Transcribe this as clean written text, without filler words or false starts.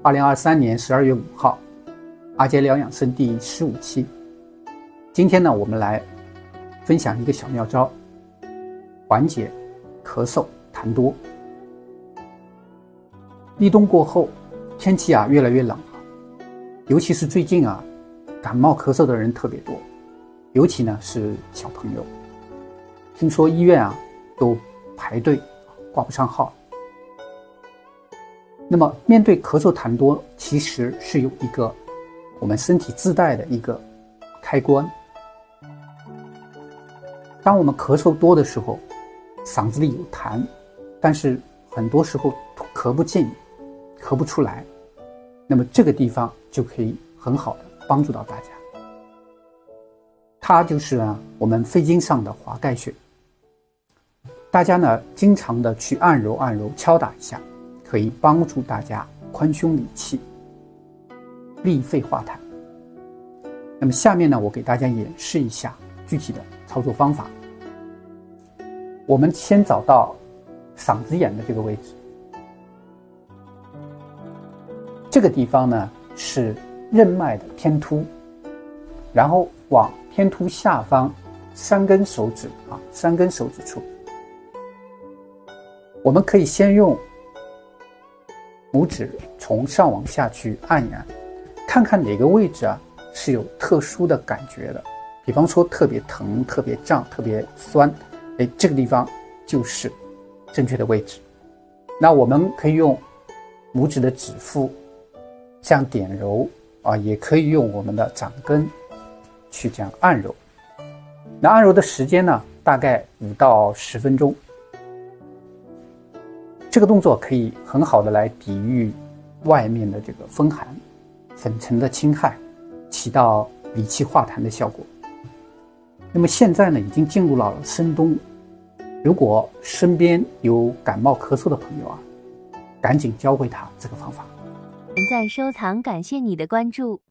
2023年12月5号，阿杰疗养生第15期。今天呢，我们来分享一个小妙招，缓解咳嗽痰多。立冬过后，天气越来越冷了，尤其是最近感冒咳嗽的人特别多，尤其呢是小朋友。听说医院都排队挂不上号。那么面对咳嗽痰多，其实是有一个我们身体自带的一个开关。当我们咳嗽多的时候，嗓子里有痰，但是很多时候咳不进，咳不出来，那么这个地方就可以很好的帮助到大家。它就是我们肺经上的华盖穴。大家呢经常的去按揉敲打一下，可以帮助大家宽胸理气，利肺化痰。那么下面呢，我给大家演示一下具体的操作方法。我们先找到嗓子眼的这个位置，这个地方呢是任脉的天突，然后往天突下方3根手指处，我们可以先用拇指从上往下去按一按，看看哪个位置是有特殊的感觉的，比方说特别疼、特别胀、特别酸，这个地方就是正确的位置。那我们可以用拇指的指腹这样点揉也可以用我们的掌根去这样按揉。那按揉的时间呢，大概5到10分钟。这个动作可以很好的来抵御外面的这个风寒、粉尘的侵害，起到理气化痰的效果。那么现在呢，已经进入到了深冬，如果身边有感冒咳嗽的朋友赶紧教会他这个方法。点赞收藏，感谢你的关注。